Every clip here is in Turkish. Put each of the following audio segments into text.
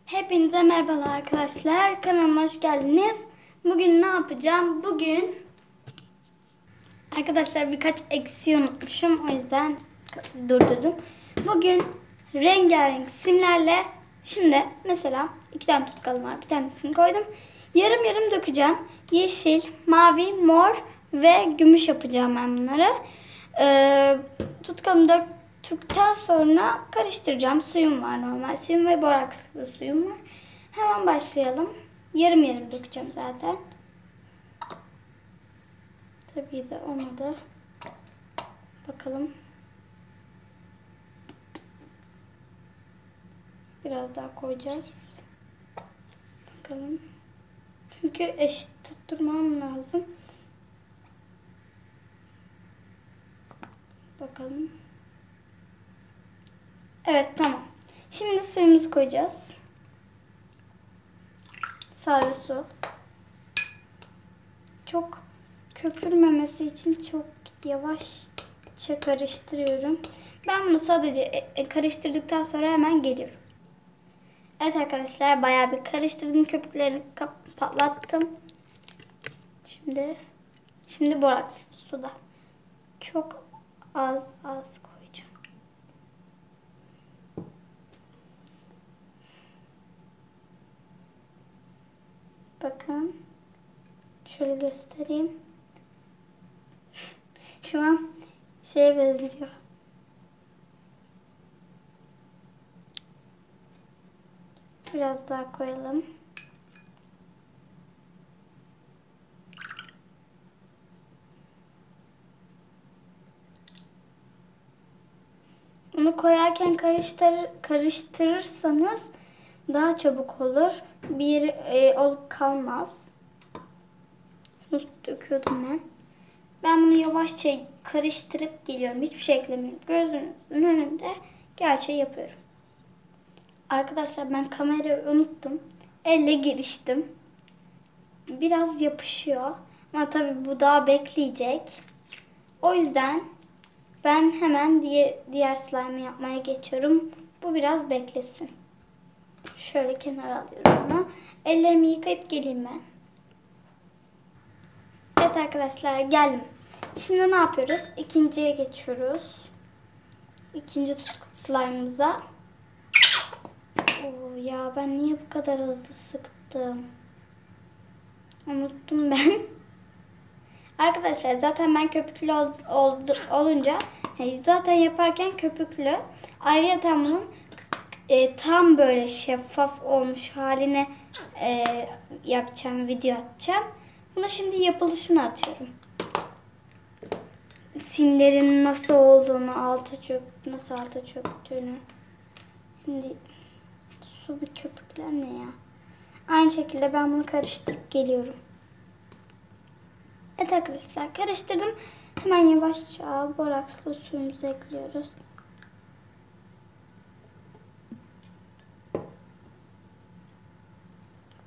Hepinize merhabalar arkadaşlar. Kanalıma hoş geldiniz. Bugün ne yapacağım? Bugün arkadaşlar birkaç eksiği unutmuşum. O yüzden durdurdum. Bugün rengarenk simlerle şimdi mesela 2 tane tutkalım var. Bir tanesini koydum. Yarım yarım dökeceğim. Yeşil, mavi, mor ve gümüş yapacağım ben bunları. Tutkalımı döktükten sonra karıştıracağım. Suyum var, normal suyum ve borakslı suyum var. Hemen başlayalım. Yarım yarım dökeceğim zaten. Tabii de olmadı. Bakalım. Biraz daha koyacağız. Bakalım. Çünkü eşit tutturmam lazım. Bakalım. Evet, tamam. Şimdi suyumuzu koyacağız. Sade su. Çok köpürmemesi için çok yavaşça karıştırıyorum. Ben bunu sadece karıştırdıktan sonra hemen geliyorum. Evet arkadaşlar, bayağı bir karıştırdım. Köpüklerini patlattım. Şimdi boraks suda. Çok az koyacağım. Bakın. Şöyle göstereyim. Şu an şeye benziyor. Biraz daha koyalım. Bunu koyarken karıştırırsanız daha çabuk olur. Bir olup kalmaz. Şunu döküyordum ben. Ben bunu yavaşça karıştırıp geliyorum. Hiçbir şey eklemiyorum. Gözünüzün önünde gerçeği yapıyorum. Arkadaşlar, ben kamerayı unuttum. Elle giriştim. Biraz yapışıyor. Ama tabii bu daha bekleyecek. O yüzden ben hemen diğer slime yapmaya geçiyorum. Bu biraz beklesin. Şöyle kenara alıyorum bunu. Ellerimi yıkayıp geleyim ben. Evet arkadaşlar, geldim. Şimdi ne yapıyoruz? İkinciye geçiyoruz. İkinci slime'ımıza. Ya ben niye bu kadar hızlı sıktım? Unuttum ben. Arkadaşlar zaten ben köpüklü olunca zaten yaparken köpüklü. Ayrıca bunun tam böyle şeffaf olmuş haline yapacağım, video atacağım. Bunu şimdi yapılışını atıyorum. Simlerin nasıl olduğunu, nasıl alta çöktüğünü. Şimdi su bir köpükler ne ya? Aynı şekilde ben bunu karıştırıp geliyorum. Evet arkadaşlar, karıştırdım. Hemen yavaşça borakslı suyumuzu ekliyoruz.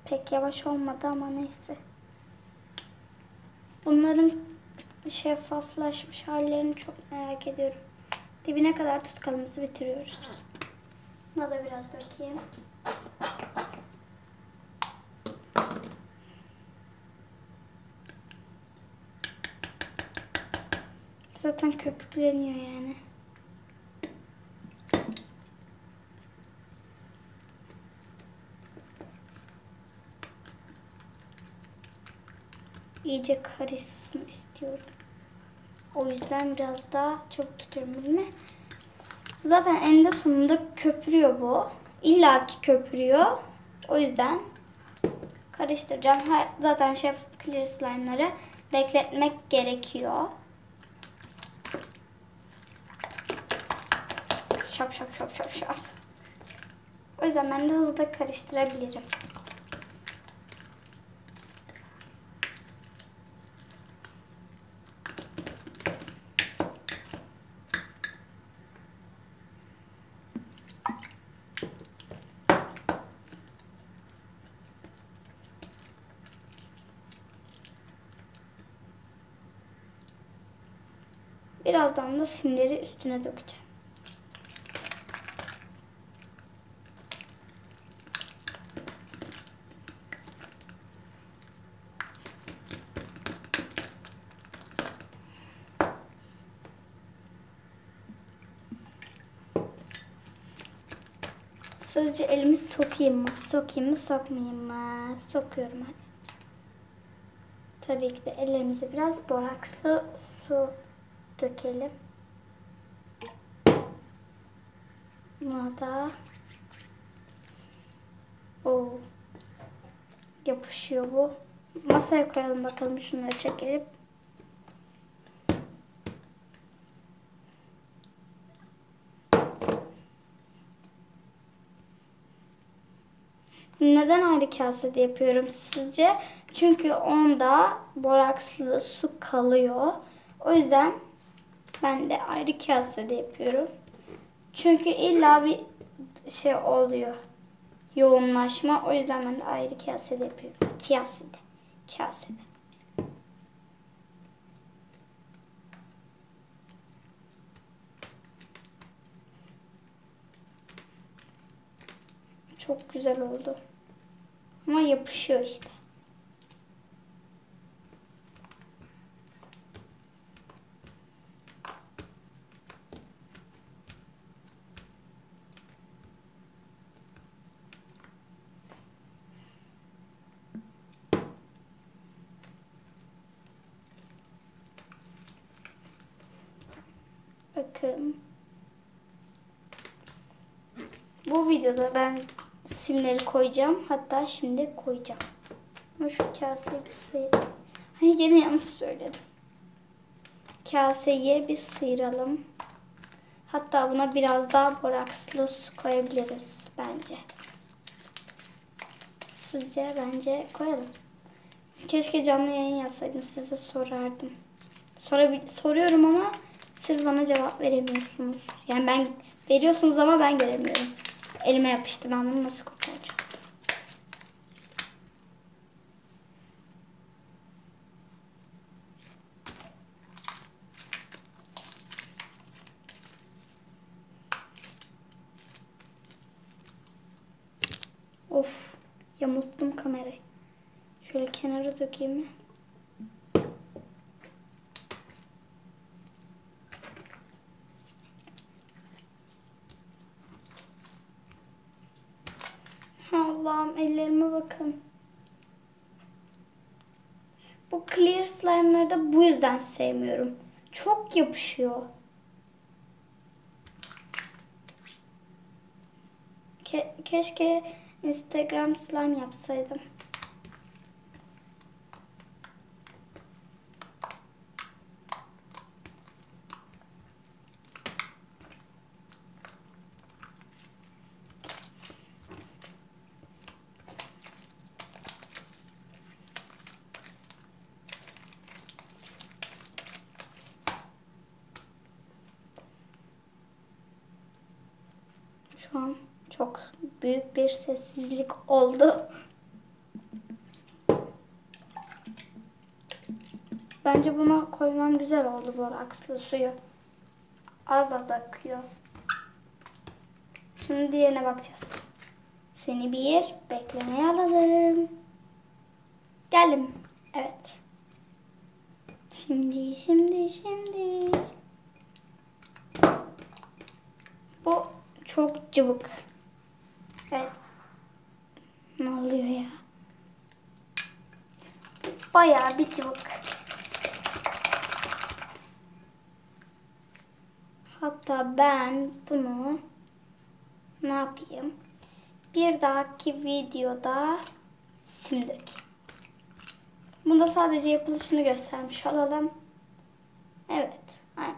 Pek yavaş olmadı ama neyse. Bunların şeffaflaşmış hallerini çok merak ediyorum. Dibine kadar tutkalımızı bitiriyoruz. Buna da biraz dökeyim. Zaten köpükleniyor yani. İyice karışsın istiyorum. O yüzden biraz daha çabuk tutuyorum elimi. Zaten eninde sonunda köpürüyor bu. İlla ki köpürüyor. O yüzden karıştıracağım. Zaten clear slime'ları bekletmek gerekiyor. Şap şap şap şap şap. O yüzden ben de hızlı karıştırabilirim. Birazdan da simleri üstüne dökeceğim. Sadece elimi sokayım mı? Sokayım mı, sokmayayım mı? Sokuyorum hadi. Tabii ki de ellerimize biraz borakslı su dökelim. Buna da yapışıyor bu. Masaya koyalım bakalım, şunları çekelim. Neden ayrı kasede yapıyorum sizce? Çünkü onda borakslı su kalıyor. O yüzden ben de ayrı kasede yapıyorum. Çünkü illa bir şey oluyor. Yoğunlaşma. O yüzden ben de ayrı kasede yapıyorum. Kasede. Çok güzel oldu. Ama yapışıyor işte. Bakın. Bu videoda ben simleri koyacağım. Hatta şimdi koyacağım. Ama şu kaseyi bir sıyıralım. Hayır, gene yanlış söyledim. Kaseyi bir sıyıralım. Hatta buna biraz daha borakslı su koyabiliriz bence. Sizce? Bence koyalım. Keşke canlı yayın yapsaydım, size sorardım. Soruyorum ama siz bana cevap veremiyorsunuz. Yani ben veriyorsunuz ama ben göremiyorum. Elime yapıştı. Ben bunu nasıl kurtaracağım? Of, yamulttum kamerayı. Şöyle kenara dökeyim mi? Allah'ım, ellerime bakın. Bu clear slime'ları da bu yüzden sevmiyorum. Çok yapışıyor. Keşke Instagram slime yapsaydım. Şu an çok büyük bir sessizlik oldu. Bence buna koymam güzel oldu, borakslı suyu. Az az akıyor. Şimdi diğerine bakacağız. Seni bir beklemeye alalım. Geldim. Evet. Şimdi. Bu çok cıvık. Evet. Ne oluyor ya? Bayağı bir cıvık. Hatta ben bunu ne yapayım? Bir dahaki videoda sim dökeyim. Bunda sadece yapılışını göstermiş olalım. Evet. Aynen.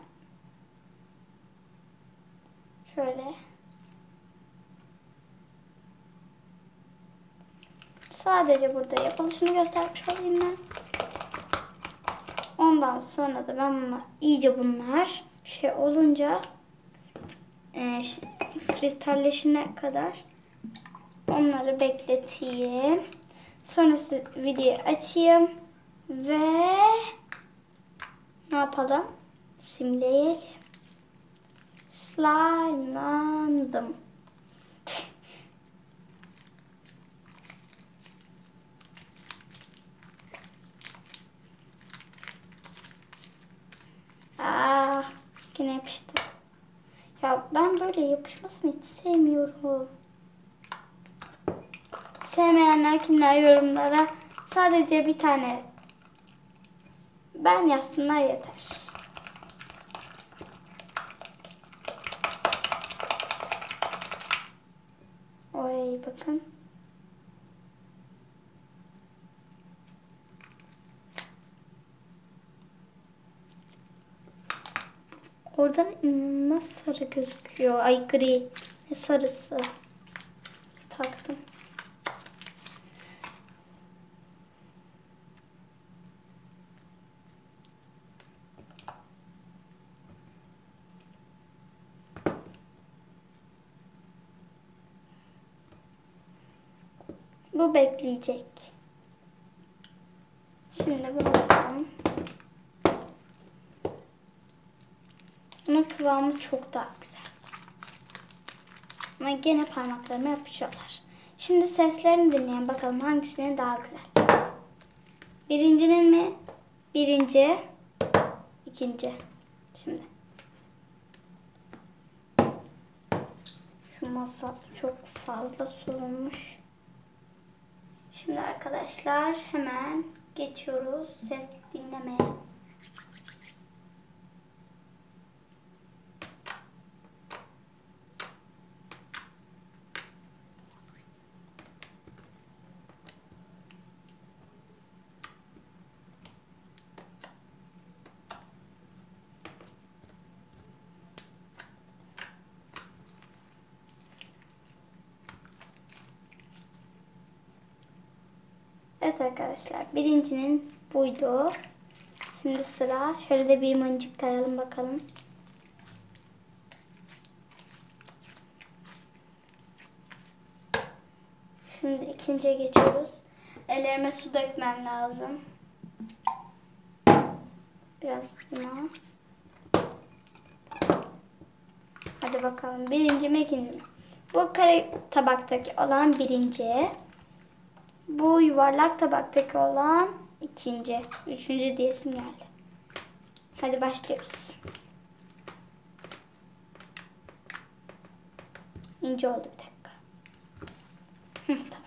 Şöyle. Sadece burada yapılışını göstermiş olayım ben. Ondan sonra da ben bunlar şey olunca kristalleşene kadar onları bekleteyim. Sonrası videoyu açayım ve ne yapalım? Simleyelim. Slime'landım. Yine yapıştı. Ya ben böyle yapışmasını hiç sevmiyorum. Sevmeyenler kimler yorumlara sadece bir tane ben yazsınlar yeter. Oy bakın. Oradan inanılmaz sarı gözüküyor. Ay gri. Ne sarısı. Taktım. Bu bekleyecek. Şimdi bunu bakalım. Bunun kıvamı çok daha güzel. Ama gene parmaklarıma yapışıyorlar. Şimdi seslerini dinleyin. Bakalım hangisinin daha güzel. Birincinin mi? Birinci. İkinci. Şimdi. Şu masa çok fazla solunmuş. Şimdi arkadaşlar hemen geçiyoruz ses dinlemeye. Evet arkadaşlar, birincinin buydu. Şimdi sıra, şöyle de bir mıncık tayalım bakalım. Şimdi ikinciye geçiyoruz. Ellerime su dökmem lazım. Biraz buna. Hadi bakalım, birinci mi ikinci mi? Bu kare tabaktaki olan birinci. Bu yuvarlak tabaktaki olan ikinci. Üçüncü diyesim geldi. Hadi başlıyoruz. İnce oldu bir dakika. Tamam.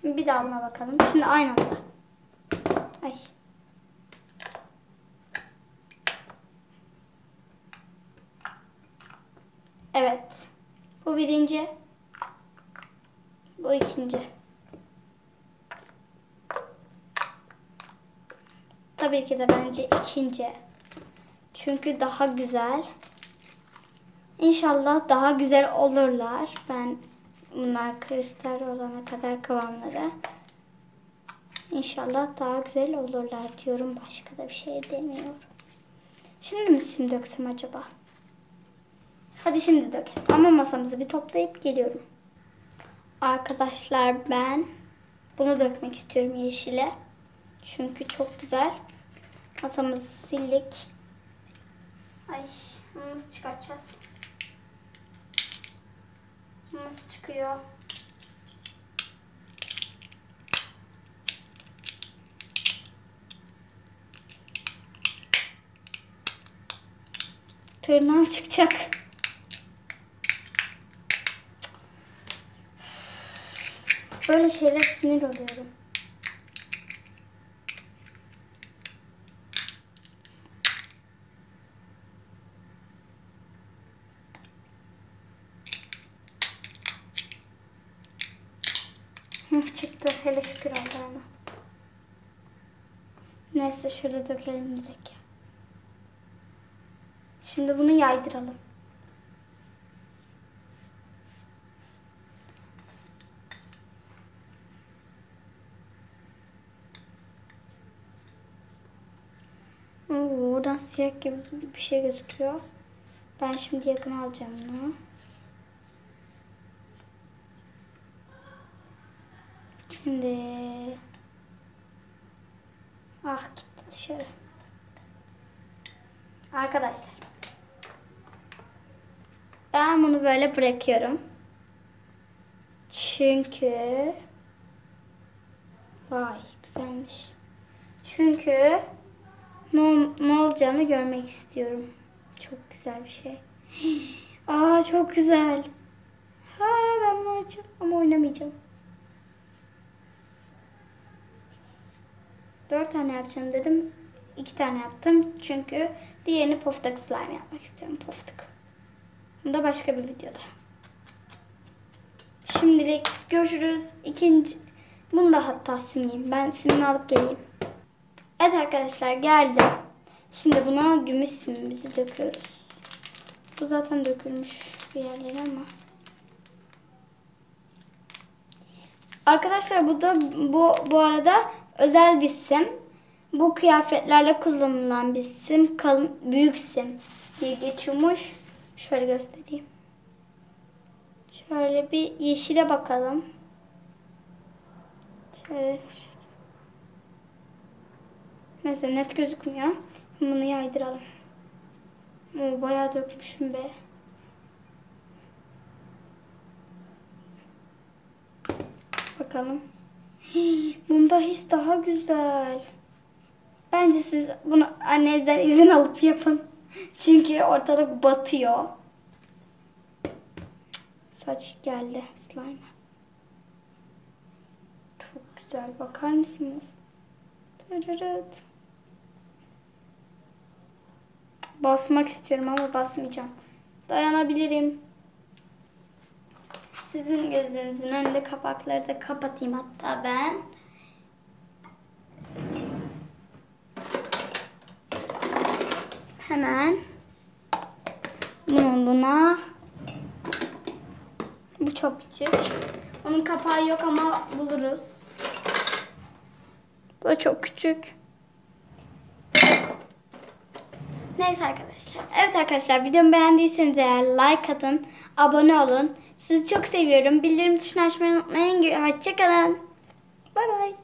Şimdi bir daha buna bakalım. Şimdi aynı anda. Ay. Evet. Bu birinci. Bu ikinci. Tabii ki de bence ikinci. Çünkü daha güzel. İnşallah daha güzel olurlar. Ben bunlar kristal olana kadar kıvamları. İnşallah daha güzel olurlar diyorum. Başka da bir şey demiyorum. Şimdi mi sim döksem acaba? Hadi şimdi dök. Ama masamızı bir toplayıp geliyorum. Arkadaşlar ben bunu dökmek istiyorum yeşile. Çünkü çok güzel. Masamızı sildik. Ay, nasıl çıkartacağız? Nasıl çıkıyor? Tırnağım çıkacak. Böyle şeyler sinir oluyorum. Çıktı. Hele şükür Allah'ına. Neyse şöyle dökelim direkt. Şimdi bunu yaydıralım. Oradan siyah gibi bir şey gözüküyor. Ben şimdi yakın alacağım bunu. Şimdi gitti dışarı. Arkadaşlar ben bunu böyle bırakıyorum. Çünkü vay güzelmiş. Çünkü ne olacağını görmek istiyorum. Çok güzel bir şey. Çok güzel. Ben bunu oynayacağım ama oynamayacağım. 4 tane yapacağım dedim. 2 tane yaptım. Çünkü diğerini pofuduk slime yapmak istiyorum. Pofuduk. Bu da başka bir videoda. Şimdilik görüşürüz. Bunu da hatta simleyeyim. Ben simini alıp geleyim. Evet arkadaşlar geldim. Şimdi buna gümüş simimizi döküyoruz. Bu zaten dökülmüş bir yerlere ama. Arkadaşlar bu arada özel bir sim. Bu kıyafetlerle kullanılan bir sim. Büyük sim diye geçiyormuş. Şöyle göstereyim. Şöyle bir yeşile bakalım. Şöyle. Neyse net gözükmüyor. Bunu yaydıralım. Bayağı dökmüşüm be. Bakalım. Bunda his daha güzel. Bence siz bunu annenizden izin alıp yapın. Çünkü ortalık batıyor. Saç geldi slime. Çok güzel. Bakar mısınız? Tırırıt. Basmak istiyorum ama basmayacağım. Dayanabilirim. Sizin gözünüzün önünde kapakları da kapatayım hatta ben. Hemen buna. Bu çok küçük. Onun kapağı yok ama buluruz. Bu da çok küçük. Neyse arkadaşlar. Evet arkadaşlar videomu beğendiyseniz eğer like atın, abone olun. Sizi çok seviyorum. Bildirim tuşunu açmayı unutmayın. Hoşçakalın. Bay bay.